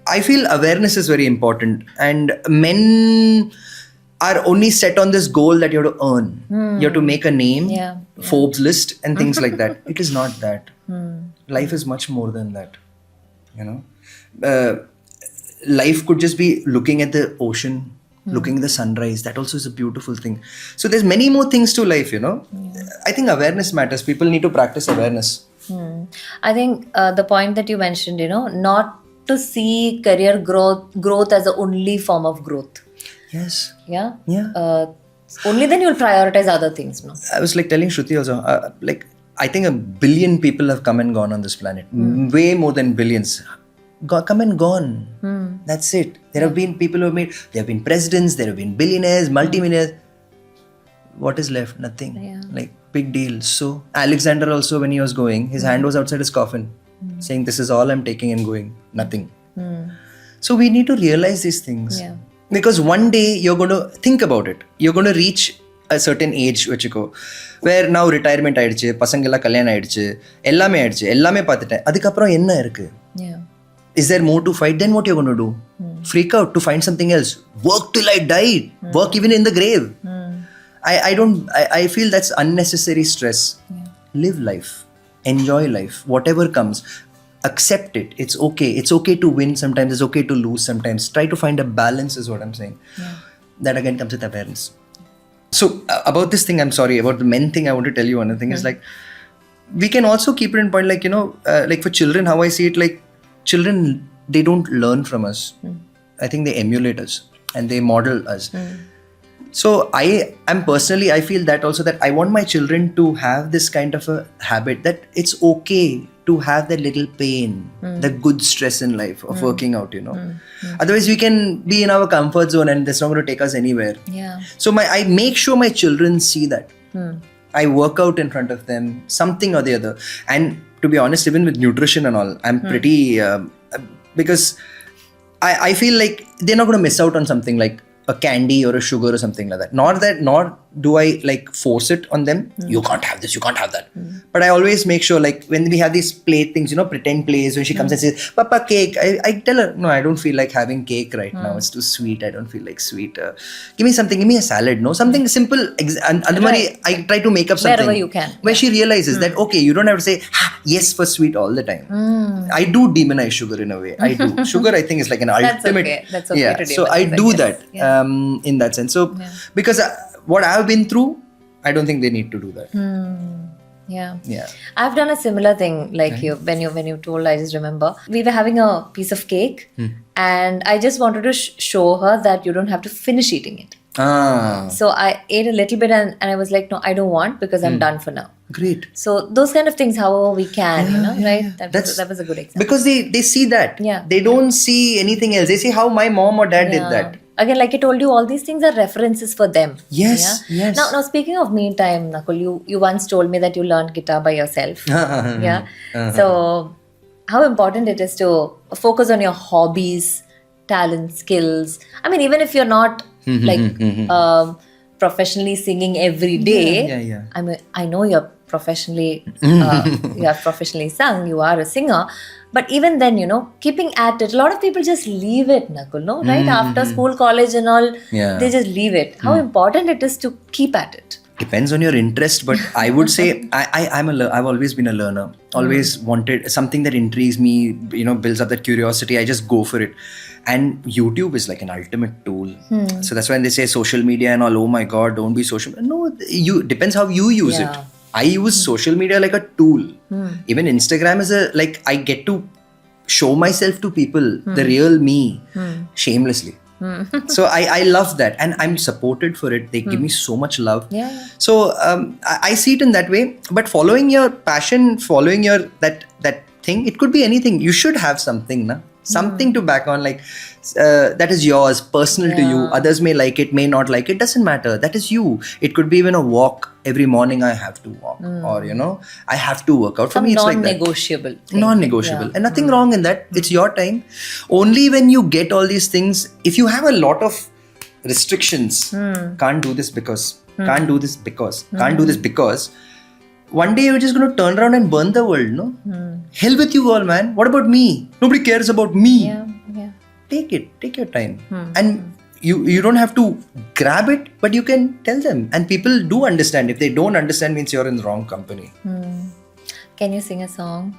I feel awareness is very important. And men are only set on this goal that you have to earn. You have to make a name, Forbes list and things like that. It is not that. Life is much more than that. You know, life could just be looking at the ocean, looking at the sunrise. That also is a beautiful thing. So there's many more things to life, you know. I think awareness matters. People need to practice awareness. I think the point that you mentioned, you know, not to see career growth as the only form of growth. Yes. Yeah. Yeah. Only then you'll prioritize other things, no? I was like telling Shruti also, I think 1 billion people have come and gone on this planet. Way more than billions. Come and gone. That's it. There have been people who have there have been presidents, there have been billionaires, multimillionaires. What is left? Nothing. Yeah. Like, big deal. So, Alexander also, when he was going, his hand was outside his coffin, saying, this is all I'm taking and going. Nothing. So, we need to realize these things. Yeah. Because one day you're going to think about it. You're going to reach a certain age, where now retirement ஆயிடுச்சு, பசங்கெல்லாம் கல்யாணம் ஆயிடுச்சு, எல்லாமே பார்த்துட்டேன். அதுக்கப்புறம் என்ன இருக்கு? Yeah. Is there more to fight? Then what you're going to do? Freak out to find something else. Work till I die. Work even in the grave. I feel that's unnecessary stress. Live life. Enjoy life. Whatever comes. Accept it. It's okay. It's okay to win sometimes. It's okay to lose sometimes. Try to find a balance is what I'm saying. That again comes with awareness. So about this thing, I'm sorry, about the men thing, I want to tell you one thing is like, we can also keep it in point, like, you know, like for children, how I see it, like children, they don't learn from us. I think they emulate us and they model us. So I feel that also, that I want my children to have this kind of a habit that it's okay to have that little pain, that good stress in life of working out, you know. Otherwise we can be in our comfort zone and that's not going to take us anywhere. Yeah. So I make sure my children see that. I work out in front of them, something or the other. And to be honest, even with nutrition and all, I'm pretty, because I feel like they're not going to miss out on something like a candy or a sugar or something like that. Nor do I like force it on them. You can't have this, you can't have that. But I always make sure, like when we have these play things, you know, pretend plays, when she comes and says, Papa, cake. I tell her, no, I don't feel like having cake right now. It's too sweet. I don't feel like sweet. Give me something, give me a salad, no? Something simple. And Right. I try to make up something. Wherever you can. Where she realizes that, okay, you don't have to say, yes for sweet all the time. I do demonize sugar in a way. I do. Sugar, I think, is like an That's ultimate. okay. That's okay yeah. to So I demonize, do I guess. that in that sense. So because what I've been through, I don't think they need to do that. Yeah. Yeah. I've done a similar thing like you. When you told, I just remember we were having a piece of cake and I just wanted to show her that you don't have to finish eating it. So I ate a little bit and I was like, no, I don't want, because I'm done for now. Great. So those kind of things, however we can, you know, right? That was a good example. Because they see that. Yeah. They don't see anything else. They see how my mom or dad did that. Again, like I told you, all these things are references for them. Yes, Yeah? yes. Now, speaking of me time, Nakkhul, you once told me that you learned guitar by yourself. Yeah. So, how important it is to focus on your hobbies, talents, skills. I mean, even if you're not like professionally singing every day. Yeah. I mean, I know you're professionally, you have professionally sung. You are a singer. But even then, you know, keeping at it, a lot of people just leave it, Nakkhul, no? Right? After school, college and all, Yeah. they just leave it. How important it is to keep at it. Depends on your interest, but I would say I've always been a learner. Always wanted something that intrigues me, builds up that curiosity. I just go for it. And YouTube is like an ultimate tool. So that's when they say social media and all, oh my God, don't be social. No, depends how you use it. I use social media like a tool. Even Instagram is I get to show myself to people, the real me, shamelessly. So I love that, and I'm supported for it. They give me so much love. Yeah. So I see it in that way. But following your passion, following your that thing, it could be anything. You should have something, na? Something to back on, that is yours, personal to you. Others may like it, may not like it, doesn't matter. That is you. It could be even a walk. Every morning I have to walk, or I have to work out. For me, it's like that. Non-negotiable. Non-negotiable. And nothing wrong in that. It's your time. Only when you get all these things, if you have a lot of restrictions, can't do this because, can't do this because, can't do this because, one day you're just going to turn around and burn the world, no? Hell with you all, man. What about me? Nobody cares about me. Yeah. Take your time. And you don't have to grab it, but you can tell them. And people do understand. If they don't understand, means you're in the wrong company. Can you sing a song?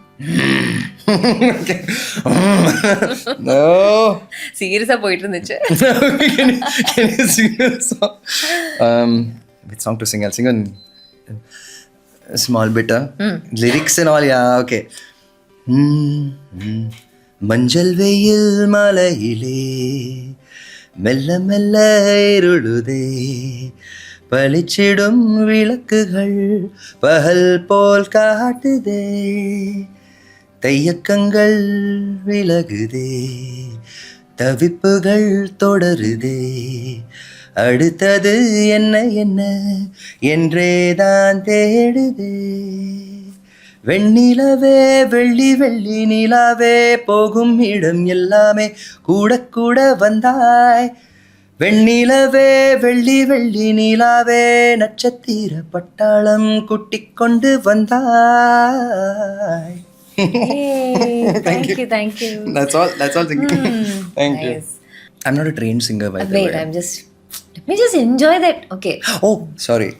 No. Serious போயிட்டு இருந்துச்சு. Can you sing a song? Which song to sing? I'll sing a small bit. Lyrics and all, yeah, okay. மஞ்சள் வெயில் மலையிலே மெல்ல மெல்ல இருளுதே பளிச்சிடும் விளக்குகள் பகல் போல் காட்டுதே தையக்கங்கள் விலகுதே தவிப்புகள் தொடருதே அடுத்தது என்ன என்ன என்றேதான் தேடுதே வெண்ணிலவே வெள்ளி வெள்ளி நிலாவே போகும் இடம் எல்லாமே கூட கூட வந்தாய் வெண்ணிலவே வெள்ளி வெள்ளி நிலாவே நட்சத்திர பட்டாளம் கூட்டிக் கொண்டு வந்தாய். Thank you. That's all thinking. Thank you. I'm not a trained singer, by the way. Wait, let me just enjoy that. Okay. Oh, sorry.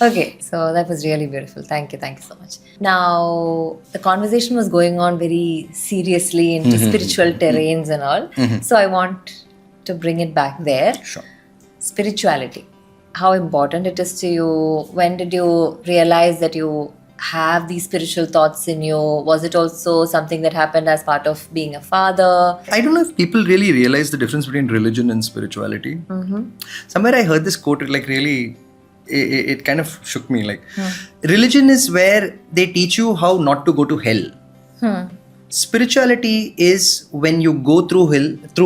Okay, so that was really beautiful. Thank you so much. Now, the conversation was going on very seriously into spiritual terrains and all. So I want to bring it back there. Sure. Spirituality. How important it is to you? When did you realize that you have these spiritual thoughts in you? Was it also something that happened as part of being a father? I don't know if people really realize the difference between religion and spirituality. Somewhere I heard this quote, really, it kind of shook me. Religion is where they teach you how not to go to hell. Spirituality is when you go through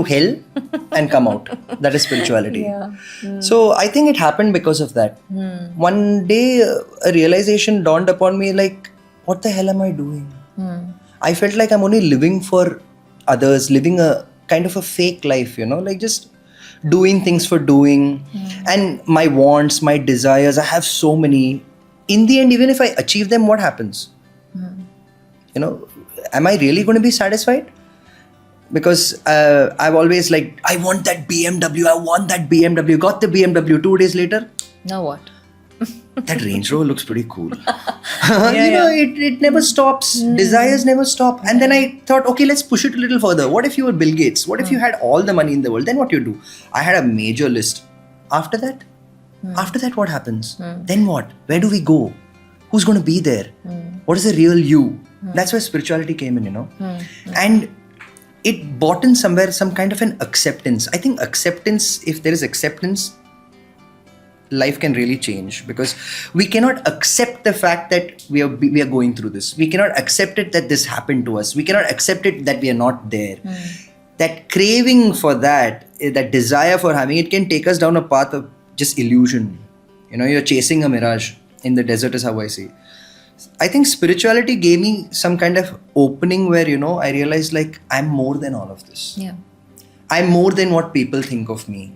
hell and come out. That is spirituality. So I think it happened because of that. One day a realization dawned upon me, what the hell am I doing? I felt like I'm only living for others, living a kind of a fake life, just doing things for doing. And my wants, my desires, I have so many. In the end, even if I achieve them, what happens? Am I really going to be satisfied? Because I've always I want that BMW, got the BMW. 2 days later, Now what? that Range Rover looks pretty cool. It never stops. Desires never stop. And then I thought, okay, let's push it a little further. What if you were Bill Gates? What if you had all the money in the world? Then what you do? I had a major list. After that, what happens? Then what? Where do we go? Who's going to be there? What is the real you? That's where spirituality came in, And it brought in somewhere some kind of an acceptance. I think acceptance, if there is acceptance, life can really change, because we cannot accept the fact that we are going through this. We cannot accept it that this happened to us. We cannot accept it that we are not there. That craving for that desire for having it can take us down a path of just illusion. You're chasing a mirage in the desert is how I see. I think spirituality gave me some kind of opening where, I realized I'm more than all of this. Yeah. I'm more than what people think of me.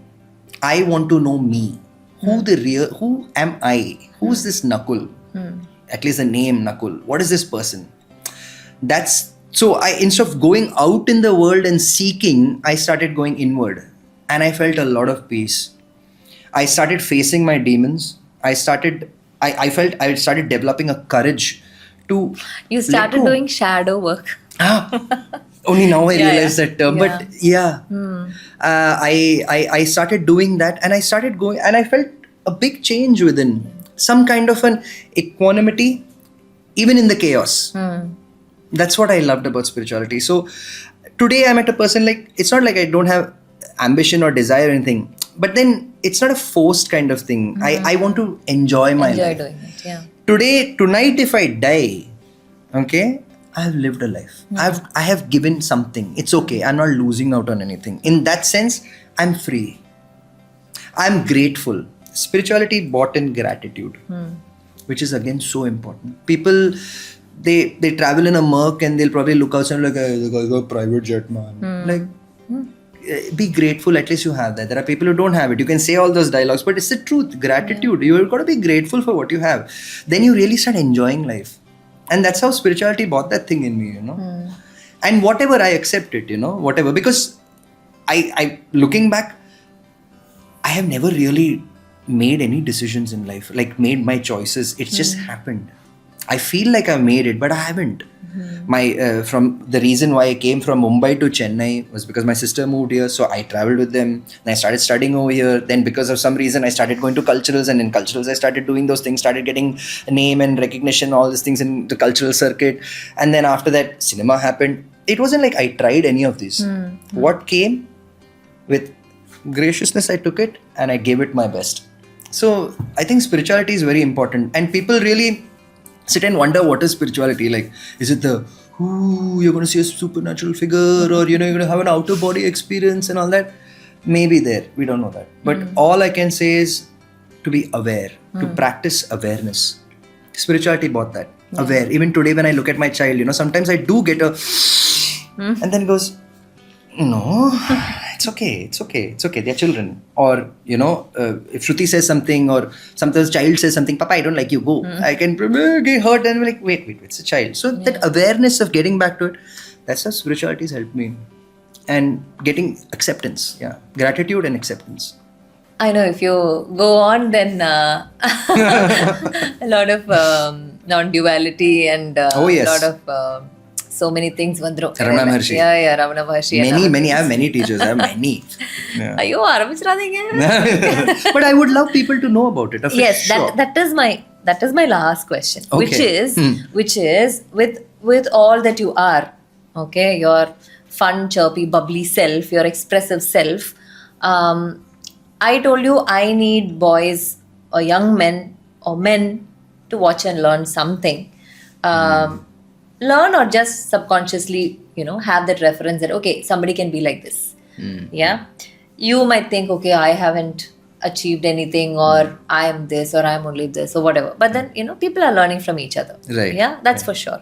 I want to know me. Who am I? Who's this Nakkhul? At least the name Nakkhul. What is this person? So instead of going out in the world and seeking, I started going inward. And I felt a lot of peace. I started facing my demons. I started developing a courage to You let started go. doing shadow work. Only now I Yeah, realize yeah. that term. But yeah, I started doing that, and I started going, and I felt a big change within, some kind of an equanimity, even in the chaos. That's what I loved about spirituality. So today I'm at a person, like, it's not like I don't have ambition or desire or anything, but then it's not a forced kind of thing. I want to enjoy my Enjoy life. doing it. Yeah. Tonight, if I die, okay, I have lived a life. I have given something. It's okay. I'm not losing out on anything. In that sense, I'm free. I'm grateful. Spirituality bought in gratitude, which is again so important. People, they travel in a Merc and they'll probably look outside like, "Hey, the guy's got a private jet, man." Like, be grateful. At least you have that. There are people who don't have it. You can say all those dialogues, but it's the truth. Gratitude. You've got to be grateful for what you have. Then you really start enjoying life, and that's how spirituality bought that thing in me. And whatever, I accept it. Whatever, because I looking back, I have never really made any decisions in life, like made my choices. It's just happened. I feel like I've made it, but I haven't. From the reason why I came from Mumbai to Chennai was because my sister moved here, so I traveled with them. And I started studying over here. Then, because of some reason, I started going to culturals, and in culturals, I started doing those things, started getting a name and recognition, all these things in the cultural circuit. And then after that, cinema happened. It wasn't like I tried any of these. What came with graciousness, I took it and I gave it my best. So I think spirituality is very important, and people really sit and wonder, what is spirituality? Like, is it you're going to see a supernatural figure, or you're going to have an outer body experience and all that? Maybe there, we don't know that. But all I can say is to be aware, to practice awareness. Spirituality bought that. Aware. Even today when I look at my child, sometimes I do get a and then it goes, no, it's okay, they're children. Or, if Shruti says something, or sometimes child says something, Papa, I don't like you, go. I can get hurt, and be like, wait, it's a child. So that awareness of getting back to it, that's how spirituality has helped me. And getting acceptance, gratitude and acceptance. I know if you go on, then a lot of non-duality and a lot of so many things. Ramana Maharshi. Yeah, Ramana Maharshi. Many. I have many teachers. I have many. Ayyo, aarambichradinga. But I would love people to know about it. Yes, sure. that is my last question, Okay. which is with all that you are, okay, your fun, chirpy, bubbly self, your expressive self. I told you I need boys or young men or men to watch and learn something. Learn, or just subconsciously, have that reference that, okay, somebody can be like this. Yeah. You might think, okay, I haven't achieved anything, or I am this, or I'm only this, or whatever. But then, people are learning from each other. Right. Yeah, that's for sure.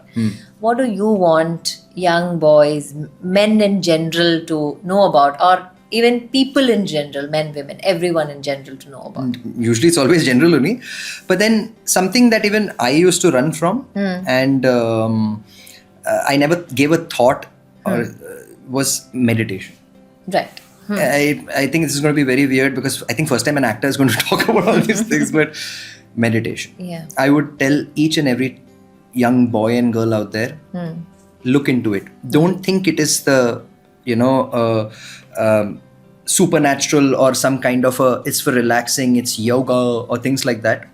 What do you want young boys, men in general, to know about, or even people in general, men, women, everyone in general, to know about? Usually it's always general only. But then something that even I used to run from, and I never gave a thought, or was meditation. Right. I think this is going to be very weird, because I think first time an actor is going to talk about all these things, but meditation. Yeah. I would tell each and every young boy and girl out there, look into it. Don't think it is the, supernatural, or some kind of it's for relaxing, it's yoga or things like that.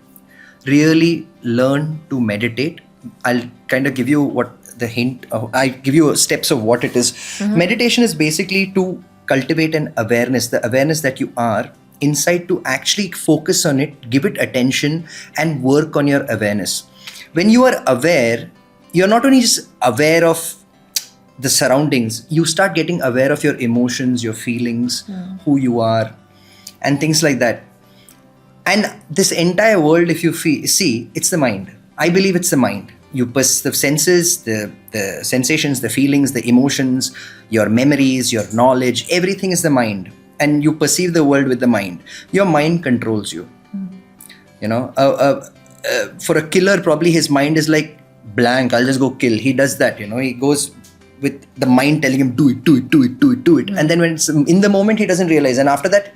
Really learn to meditate. I'll kind of give you I give you steps of what it is. Meditation is basically to cultivate an awareness, the awareness that you are inside, to actually focus on it, give it attention, and work on your awareness. When you are aware, you're not only just aware of the surroundings, you start getting aware of your emotions, your feelings, who you are, and things like that. And this entire world, if you see, it's the mind. I believe it's the mind. The senses, the sensations, the feelings, the emotions, your memories, your knowledge, everything is the mind. And you perceive the world with the mind. Your mind controls you. For a killer, probably his mind is like blank. I'll just go kill. He does that, he goes with the mind telling him, do it. And then when it's in the moment, he doesn't realize. And after that,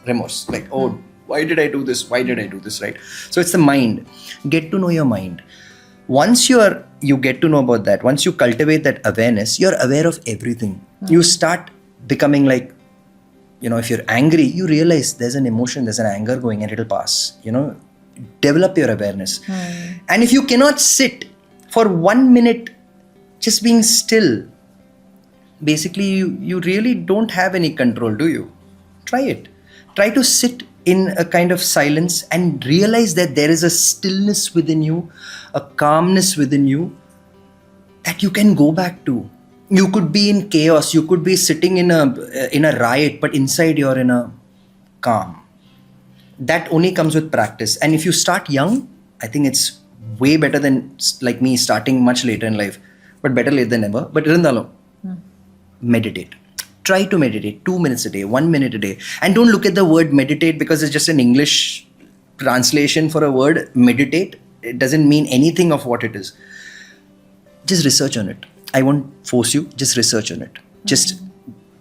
remorse. Like, oh, why did I do this? Why did I do this? Right? So it's the mind. Get to know your mind. Once you get to know about that, once you cultivate that awareness, you're aware of everything. You start becoming like, if you're angry, you realize there's an emotion, there's an anger going, and it'll pass. Develop your awareness. And if you cannot sit for 1 minute just being still, basically you really don't have any control, do you? Try it. Try to sit in a kind of silence and realize that there is a stillness within you, a calmness within you that you can go back to. You could be in chaos, you could be sitting in a riot, but inside you're in a calm. That only comes with practice. And if you start young, I think it's way better than like me starting much later in life, but better late than never. But irundalo, meditate. Try to meditate 2 minutes a day, 1 minute a day. And don't look at the word meditate because it's just an English translation for a word meditate. It doesn't mean anything of what it is. Just research on it. I won't force you, just research on it. Just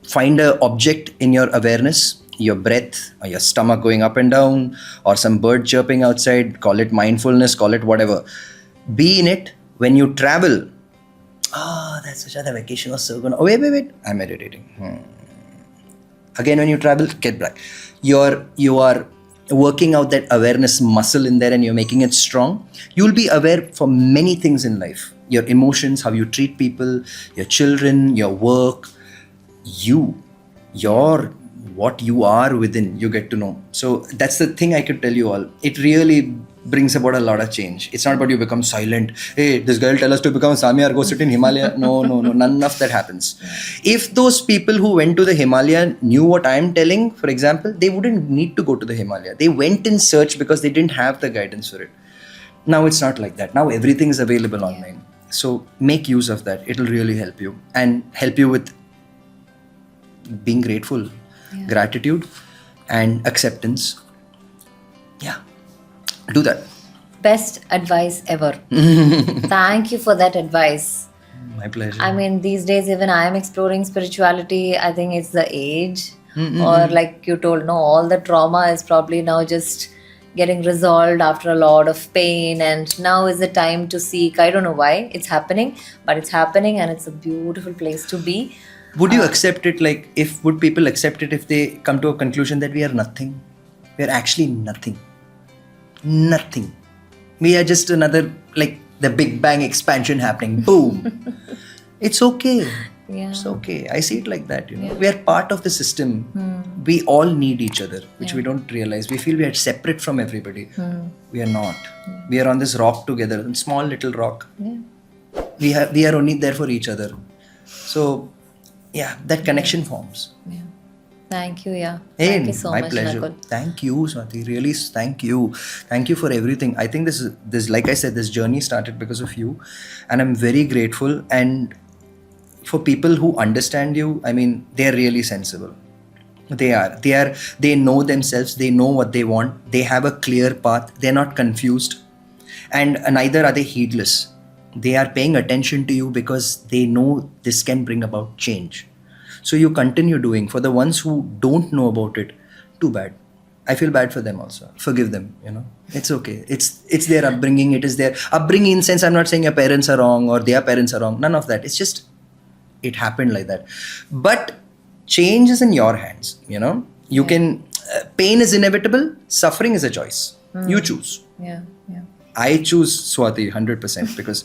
find an object in your awareness, your breath, or your stomach going up and down, or some bird chirping outside, call it mindfulness, call it whatever. Be in it. When you travel, that's such a vacation was so good. Oh, wait, I'm meditating. Again, when you travel, get back. You are working out that awareness muscle in there and you're making it strong. You'll be aware for many things in life. Your emotions, how you treat people, your children, your work, what you are within, you get to know. So that's the thing I could tell you all. It really brings about a lot of change. It's not about you become silent. Hey, this girl tell us to become Samyar, go sit in Himalaya. No. None of that happens. If those people who went to the Himalaya knew what I'm telling, for example, they wouldn't need to go to the Himalaya. They went in search because they didn't have the guidance for it. Now it's not like that. Now everything is available online. So make use of that. It'll really help you and help you with being grateful, gratitude and acceptance. Yeah. Do that. Best advice ever. Thank you for that advice. My pleasure. I mean, these days, even I am exploring spirituality. I think it's the age, or like you told, no, all the trauma is probably now just getting resolved after a lot of pain, and now is the time to seek. I don't know why it's happening, but it's happening, and it's a beautiful place to be. Would you accept it? Like, would people accept it if they come to a conclusion that we are nothing? We are actually nothing. Nothing. We are just another, like the Big Bang expansion happening. Boom. It's okay. Yeah. It's okay. I see it like that. We are part of the system. We all need each other, which we don't realize. We feel we are separate from everybody. We are not. We are on this rock together, a small little rock. We are only there for each other. So, yeah, that connection forms. Yeah. Thank you. Yeah. Hey, thank you so my much, pleasure. Nakkhul. Thank you, Swati. Really, thank you. Thank you for everything. I think this, like I said, this journey started because of you, and I'm very grateful. And for people who understand you, I mean, they're really sensible. They know themselves. They know what they want. They have a clear path. They're not confused, and neither are they heedless. They are paying attention to you because they know this can bring about change. So you continue doing. For the ones who don't know about it, too bad. I feel bad for them also. Forgive them, It's okay. It's their upbringing. It is their upbringing in sense. I'm not saying your parents are wrong or their parents are wrong. None of that. It's just, it happened like that. But change is in your hands, You can, pain is inevitable. Suffering is a choice. You choose. Yeah. I choose Swati 100% because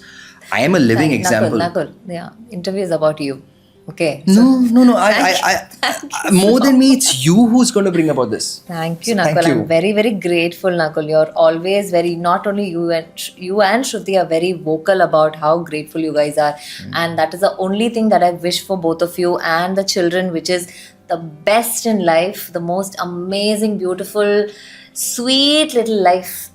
I am a living example. Nakkhul. Yeah. Interview is about you. Okay. No. I more than me, it's you who's going to bring about this. Thank you, So Nakkhul. thank you. I'm very, very grateful, Nakkhul. You're always very, not only you and Shruti are very vocal about how grateful you guys are. And that is the only thing that I wish for both of you and the children, which is the best in life, the most amazing, beautiful, sweet little lives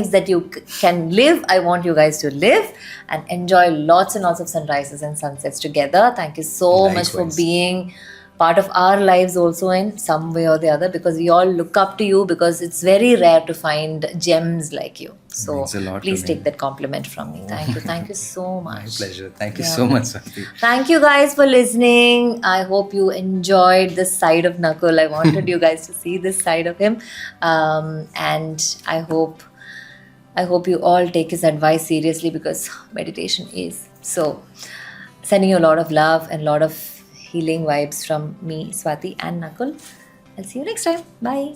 that you can live. I want you guys to live and enjoy lots and lots of sunrises and sunsets together. Thank you so much for Likewise. being part of our lives also in some way or the other, because we all look up to you, because it's very rare to find gems like you. So Means a lot to please me. take that compliment from me. Thank you so My much. pleasure. Thank you Yeah. so much, Swati. Thank you guys for listening. I hope you enjoyed this side of Nakkhul. I wanted you guys to see this side of him. And I hope you all take his advice seriously, because meditation is. So, sending you a lot of love and a lot of healing vibes from me, Swati, and Nakkhul. I'll see you next time. Bye.